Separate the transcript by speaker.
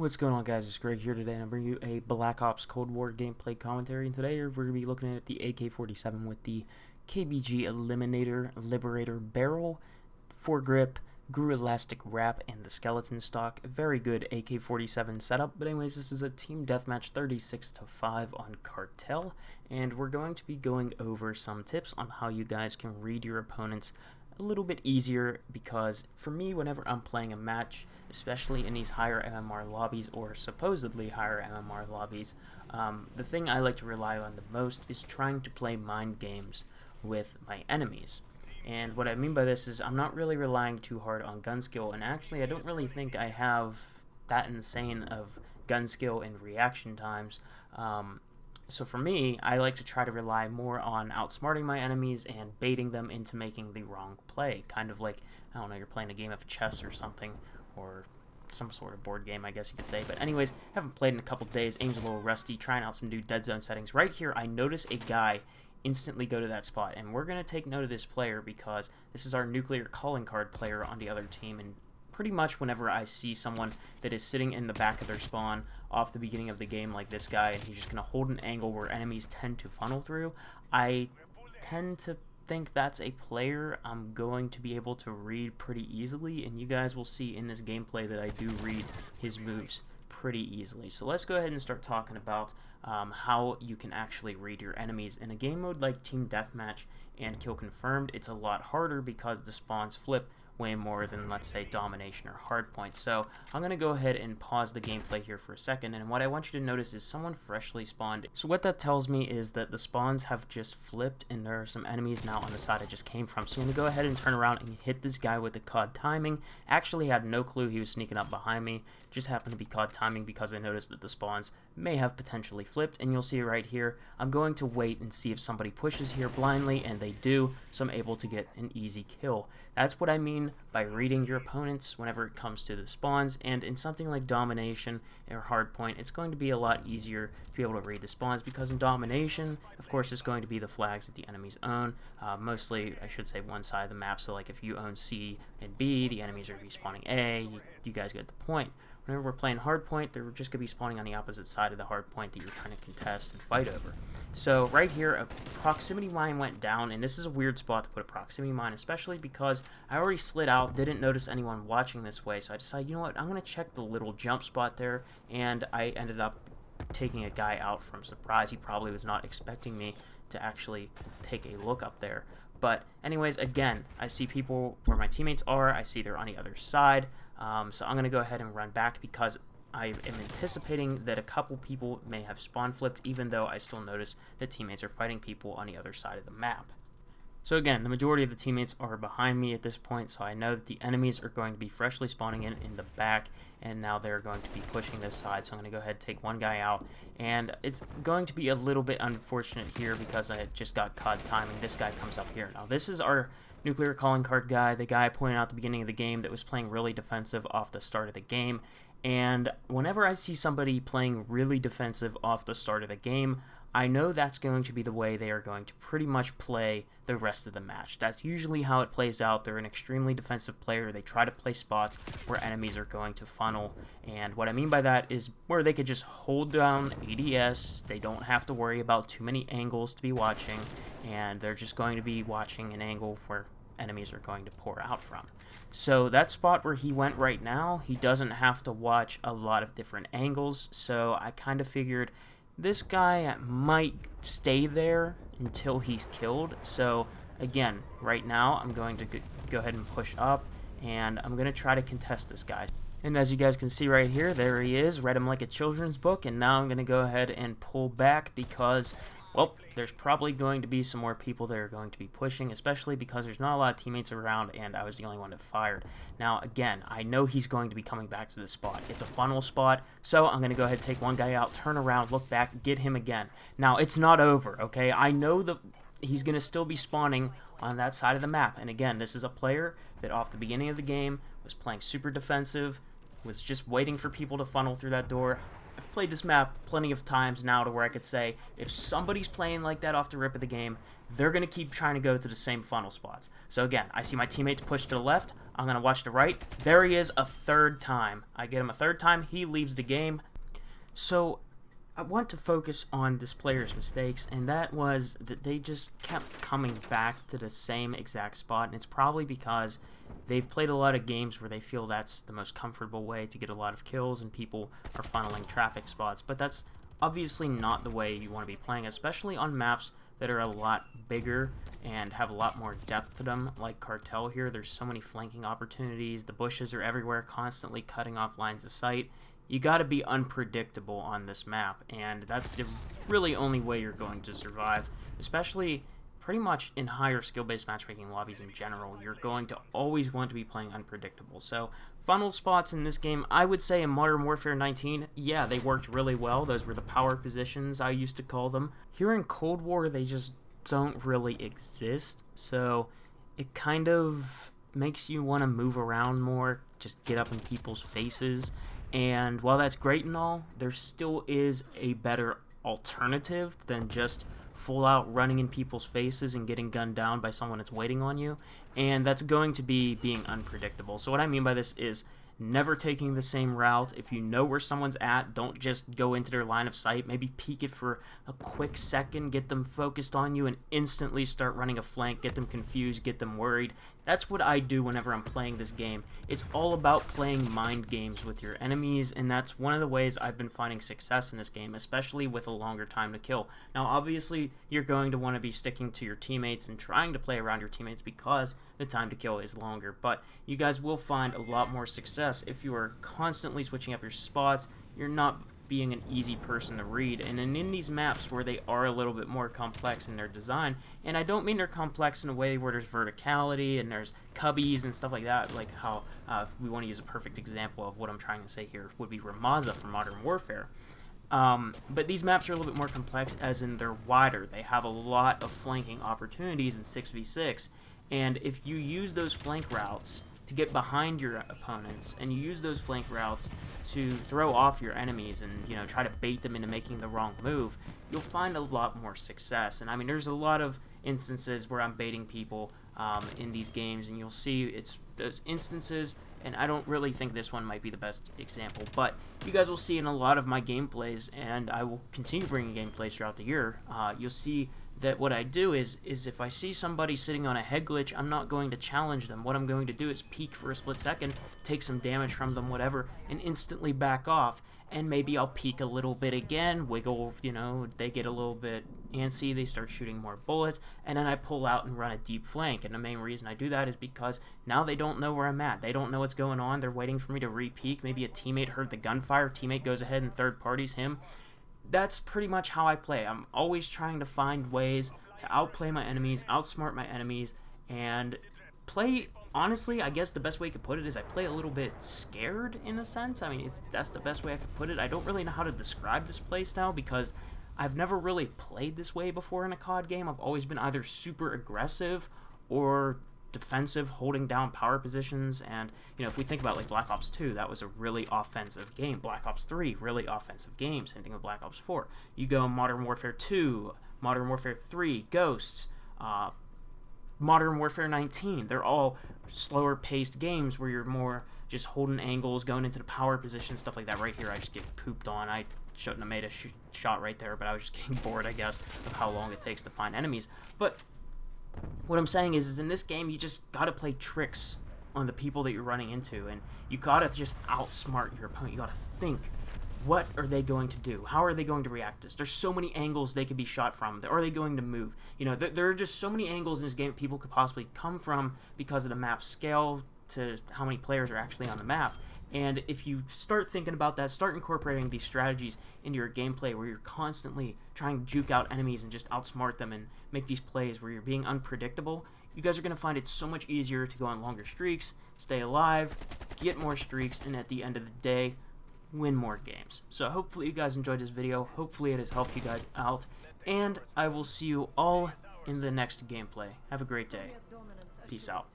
Speaker 1: What's going on, guys? It's Greg here today, and I'm bringing you a Black Ops Cold War gameplay commentary. And today we're going to be looking at the AK-47 with the KBG Eliminator Liberator Barrel, foregrip, GRU Elastic Wrap, and the Skeleton Stock. A very good AK-47 setup. But anyways, this is a team deathmatch 36-5 on Cartel, and we're going to be going over some tips on how you guys can read your opponents a little bit easier, because for me, whenever I'm playing a match, especially in these higher MMR lobbies or supposedly higher MMR lobbies, the thing I like to rely on the most is trying to play mind games with my enemies. And what I mean by this is I'm not really relying too hard on gun skill, and actually I don't really think I have that insane of gun skill and reaction times. So for me, I like to try to rely more on outsmarting my enemies and baiting them into making the wrong play. Kind of like, I don't know, you're playing a game of chess or something, or some sort of board game, I guess you could say. But anyways, haven't played in a couple days, aim's a little rusty, trying out some new dead zone settings. Right here, I notice a guy instantly go to that spot, and we're going to take note of this player because this is our nuclear calling card player on the other team, and pretty much whenever I see someone that is sitting in the back of their spawn off the beginning of the game like this guy, and he's just going to hold an angle where enemies tend to funnel through, I tend to think that's a player I'm going to be able to read pretty easily, and you guys will see in this gameplay that I do read his moves pretty easily. So let's go ahead and start talking about how you can actually read your enemies. In a game mode like Team Deathmatch and Kill Confirmed, it's a lot harder because the spawns flip way more than, let's say, Domination or Hardpoint. So I'm going to go ahead and pause the gameplay here for a second, and what I want you to notice is someone freshly spawned. So what that tells me is that the spawns have just flipped, and there are some enemies now on the side I just came from. So I'm going to go ahead and turn around and hit this guy with the COD timing. Actually had no clue he was sneaking up behind me. Just happened to be COD timing because I noticed that the spawns may have potentially flipped, and you'll see right here, I'm going to wait and see if somebody pushes here blindly, and they do, so I'm able to get an easy kill. That's what I mean by reading your opponents whenever it comes to the spawns, and in something like Domination or Hardpoint, it's going to be a lot easier to be able to read the spawns, because in Domination, of course, it's going to be the flags that the enemies own, mostly, I should say, one side of the map. So like if you own C and B, the enemies are going to be spawning A. You guys get the point. Whenever we're playing Hardpoint, they're just going to be spawning on the opposite side of the hardpoint that you're trying to contest and fight over. So right here, a proximity mine went down, and this is a weird spot to put a proximity mine, especially because I already slid out, didn't notice anyone watching this way, so I decided, you know what, I'm going to check the little jump spot there, and I ended up taking a guy out from surprise. He probably was not expecting me to actually take a look up there. But anyways, again, I see people where my teammates are. I see they're on the other side. So I'm going to go ahead and run back because I am anticipating that a couple people may have spawn flipped, even though I still notice that teammates are fighting people on the other side of the map. So again, the majority of the teammates are behind me at this point, so I know that the enemies are going to be freshly spawning in the back, and now they're going to be pushing this side. So I'm going to go ahead and take one guy out, and it's going to be a little bit unfortunate here because I just got COD timing. This guy comes up here. Now this is our nuclear calling card guy, the guy I pointed out at the beginning of the game that was playing really defensive off the start of the game. And whenever I see somebody playing really defensive off the start of the game, I know that's going to be the way they are going to pretty much play the rest of the match. That's usually how it plays out. They're an extremely defensive player. They try to play spots where enemies are going to funnel. And what I mean by that is where they could just hold down ADS. They don't have to worry about too many angles to be watching. And they're just going to be watching an angle where enemies are going to pour out from. So that spot where he went right now, he doesn't have to watch a lot of different angles. So I kind of figured this guy might stay there until he's killed. So again, right now I'm going to go ahead and push up, and I'm going to try to contest this guy. And as you guys can see right here, there he is. Read him like a children's book, and now I'm going to go ahead and pull back because, well, there's probably going to be some more people that are going to be pushing, especially because there's not a lot of teammates around, and I was the only one that fired. Now, again, I know he's going to be coming back to this spot. It's a funnel spot, so I'm going to go ahead and take one guy out, turn around, look back, get him again. Now, it's not over, okay? I know that he's going to still be spawning on that side of the map, and again, this is a player that off the beginning of the game was playing super defensive, was just waiting for people to funnel through that door. I've played this map plenty of times now to where I could say if somebody's playing like that off the rip of the game, they're going to keep trying to go to the same funnel spots. So again, I see my teammates push to the left. I'm going to watch the right. There he is a third time. I get him a third time. He leaves the game. So I want to focus on this player's mistakes, and that was that they just kept coming back to the same exact spot, and it's probably because they've played a lot of games where they feel that's the most comfortable way to get a lot of kills and people are funneling traffic spots, but that's obviously not the way you want to be playing, especially on maps that are a lot bigger and have a lot more depth to them, like Cartel here. There's so many flanking opportunities, the bushes are everywhere, constantly cutting off lines of sight. You got to be unpredictable on this map, and that's the really only way you're going to survive, especially pretty much in higher skill-based matchmaking lobbies in general. You're going to always want to be playing unpredictable. So funnel spots in this game, I would say in Modern Warfare 19, yeah, they worked really well. Those were the power positions, I used to call them. Here in Cold War, they just don't really exist, so it kind of makes you want to move around more, just get up in people's faces. And while that's great and all, there still is a better alternative than just full out running in people's faces and getting gunned down by someone that's waiting on you, and that's going to be being unpredictable. So what I mean by this is never taking the same route. If you know where someone's at, don't just go into their line of sight. Maybe peek it for a quick second, get them focused on you, and instantly start running a flank, get them confused, get them worried. That's what I do whenever I'm playing this game. It's all about playing mind games with your enemies, and that's one of the ways I've been finding success in this game, especially with a longer time to kill. Now, obviously, you're going to want to be sticking to your teammates and trying to play around your teammates because the time to kill is longer, but you guys will find a lot more success if you are constantly switching up your spots. You're not being an easy person to read, and in these maps where they are a little bit more complex in their design, and I don't mean they're complex in a way where there's verticality and there's cubbies and stuff like that, like how we want to use a perfect example of what I'm trying to say here would be Ramaza from Modern Warfare. But these maps are a little bit more complex as in they're wider. They have a lot of flanking opportunities in 6v6, and if you use those flank routes to get behind your opponents, and you use those flank routes to throw off your enemies and, you know, try to bait them into making the wrong move, you'll find a lot more success. And I mean, there's a lot of instances where I'm baiting people in these games, and you'll see it's those instances, and I don't really think this one might be the best example, but you guys will see in a lot of my gameplays, and I will continue bringing gameplays throughout the year, you'll see that what I do is if I see somebody sitting on a head glitch, I'm not going to challenge them. What I'm going to do is peek for a split second, take some damage from them, whatever, and instantly back off. And maybe I'll peek a little bit again, wiggle, you know, they get a little bit antsy, they start shooting more bullets, and then I pull out and run a deep flank. And the main reason I do that is because now they don't know where I'm at. They don't know what's going on. They're waiting for me to re-peek. Maybe a teammate heard the gunfire, teammate goes ahead and third parties him. That's pretty much how I play. I'm always trying to find ways to outplay my enemies, outsmart my enemies, and play, honestly, I guess the best way I could put it is I play a little bit scared in a sense. I mean, if that's the best way I could put it. I don't really know how to describe this playstyle because I've never really played this way before in a COD game. I've always been either super aggressive or defensive, holding down power positions. And, you know, if we think about like Black Ops 2, that was a really offensive game. Black Ops 3, really offensive game. Same thing with Black Ops 4. You go Modern Warfare 2, Modern Warfare 3, Ghosts, Modern Warfare 19. They're all slower paced games where you're more just holding angles, going into the power position, stuff like that. Right here I just get pooped on. I shouldn't have made a shot right there, but I was just getting bored, I guess, of how long it takes to find enemies. But what I'm saying is in this game, you just gotta play tricks on the people that you're running into, and you gotta just outsmart your opponent. You gotta think, what are they going to do? How are they going to react to this? There's so many angles they could be shot from. Are they going to move? You know, there are just so many angles in this game people could possibly come from because of the map scale to how many players are actually on the map. And if you start thinking about that, start incorporating these strategies into your gameplay where you're constantly trying to juke out enemies and just outsmart them and make these plays where you're being unpredictable, you guys are going to find it so much easier to go on longer streaks, stay alive, get more streaks, and at the end of the day, win more games. So hopefully you guys enjoyed this video. Hopefully it has helped you guys out, and I will see you all in the next gameplay. Have a great day. Peace out.